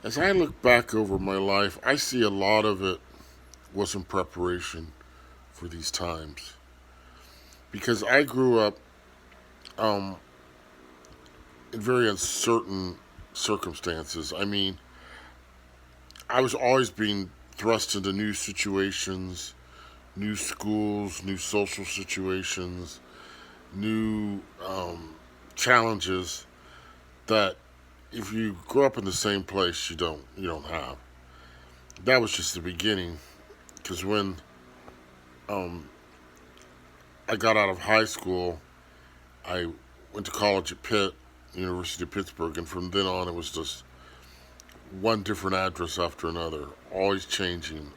As I look back over my life, I see a lot of it was in preparation for these times. Because I grew up um, in very uncertain circumstances. I mean, I was always being thrust into new situations, new schools, new social situations, new challenges that if you grow up in the same place, you don't have. That was just the beginning. Because when um, I got out of high school, I went to college at Pitt, University of Pittsburgh, and from then on, it was just one different address after another, always changing,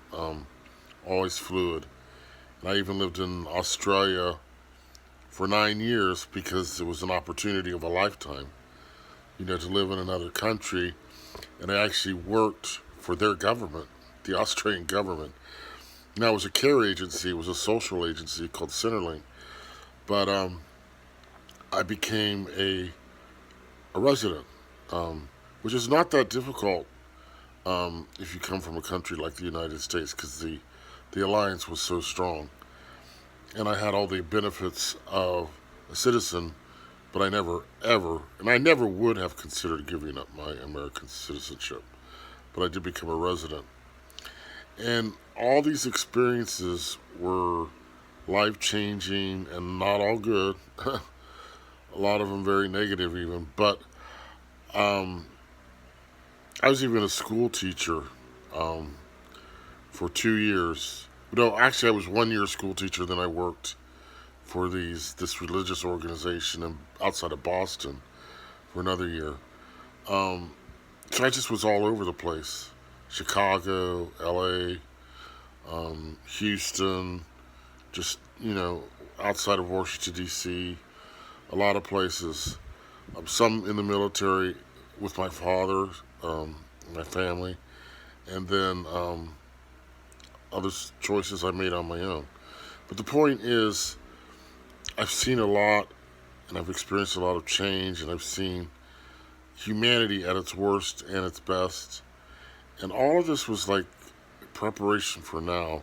always fluid. And I even lived in Australia for 9 years because it was an opportunity of a lifetime, to live in another country. And I actually worked for their government, the Australian government. Now, it was a care agency, it was a social agency called Centrelink. But I became a resident, which is not that difficult if you come from a country like the United States because the alliance was so strong. And I had all the benefits of a citizen, but I never, ever, and I never would have considered giving up my American citizenship. But I did become a resident. And all these experiences were life changing and not all good. A lot of them very negative, even. But um, I was even a school teacher um, for 2 years. No, actually, I was 1 year school teacher. Then I worked for this religious organization outside of Boston for another year. Um, so I just was all over the place: Chicago, L.A., Houston, just outside of Washington D.C. A lot of places. Some in the military with my father, my family, and then other choices I made on my own. But the point is, I've seen a lot and I've experienced a lot of change and I've seen humanity at its worst and its best. And all of this was like preparation for now,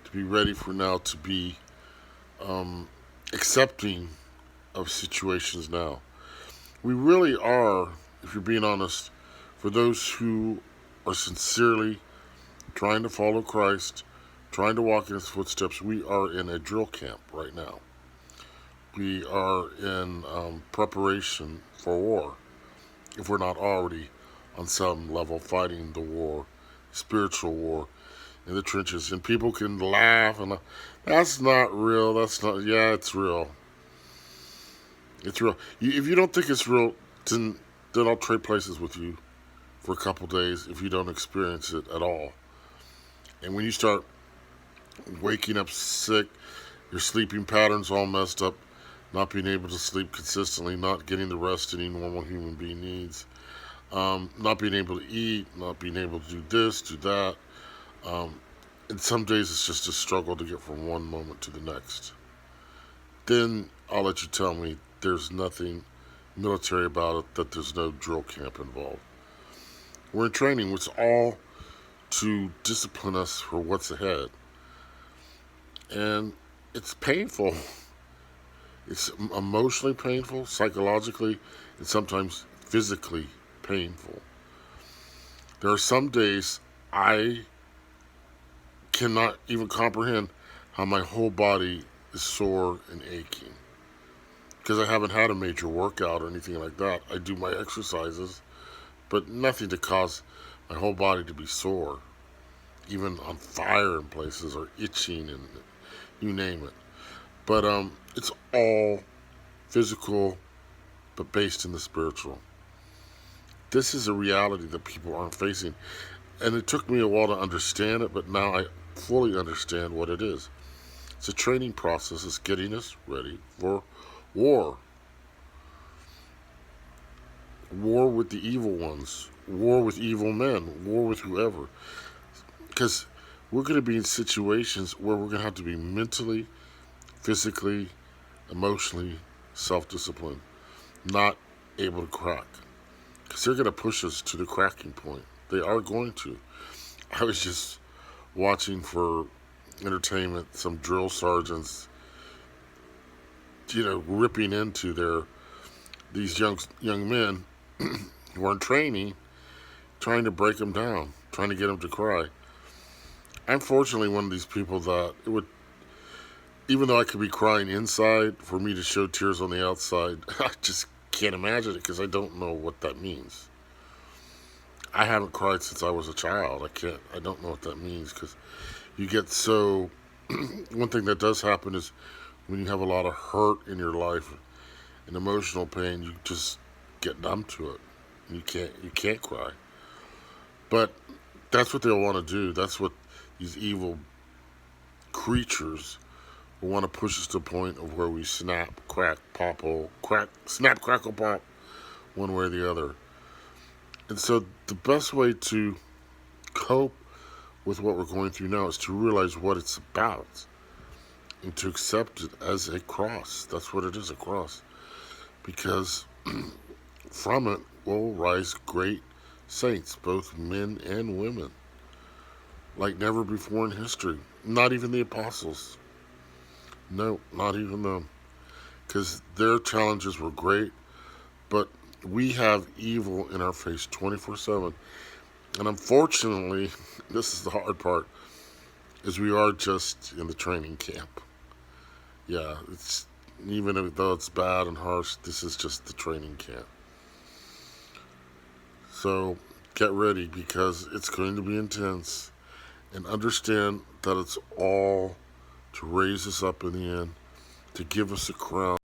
to be ready for now, to be um, accepting of situations now. We really are, if you're being honest, for those who are sincerely trying to follow Christ, trying to walk in his footsteps, we are in a drill camp right now. We are in preparation for war, if we're not already on some level fighting the war, spiritual war in the trenches. And people can laugh and that's not real. That's not. Yeah, it's real. It's real. If you don't think it's real, then I'll trade places with you for a couple days if you don't experience it at all. And when you start waking up sick, your sleeping patterns all messed up, not being able to sleep consistently, not getting the rest any normal human being needs, not being able to eat, not being able to do this, do that. Um, and some days it's just a struggle to get from one moment to the next. Then I'll let you tell me there's nothing military about it, that there's no drill camp involved. We're in training, which is all to discipline us for what's ahead. And it's painful. It's emotionally painful, psychologically, and sometimes physically painful. There are some days I cannot even comprehend how my whole body is sore and aching because I haven't had a major workout or anything like that. I do my exercises, but nothing to cause my whole body to be sore, even on fire in places or itching and you name it. But it's all physical, but based in the spiritual. This is a reality that people aren't facing, and it took me a while to understand it, but now I fully understand what it is. It's a training process. It's getting us ready for war. War with the evil ones. War with evil men. War with whoever. Because we're going to be in situations where we're going to have to be mentally, physically, emotionally self disciplined, not able to crack. Because they're going to push us to the cracking point. They are going to. I was just watching for entertainment some drill sergeants, ripping into these young men who are in training, trying to break them down, trying to get them to cry. I'm fortunately one of these people that it would, even though I could be crying inside, for me to show tears on the outside, I just can't imagine it because I don't know what that means. I haven't cried since I was a child. I don't know what that means because you get so. One thing that does happen is when you have a lot of hurt in your life and emotional pain, you just get numb to it. You can't cry. But that's what they'll want to do. That's what these evil creatures will want to push us to a point of where we snap, crack, snap, crackle, pop, one way or the other. And so the best way to cope with what we're going through now is to realize what it's about and to accept it as a cross. That's what it is, a cross. Because from it will rise great saints, both men and women, like never before in history. Not even the apostles. No, not even them. Because their challenges were great, but we have evil in our face 24/7. And unfortunately, this is the hard part, is we are just in the training camp. Yeah, it's even though it's bad and harsh, this is just the training camp. So get ready because it's going to be intense. And understand that it's all to raise us up in the end, to give us a crown.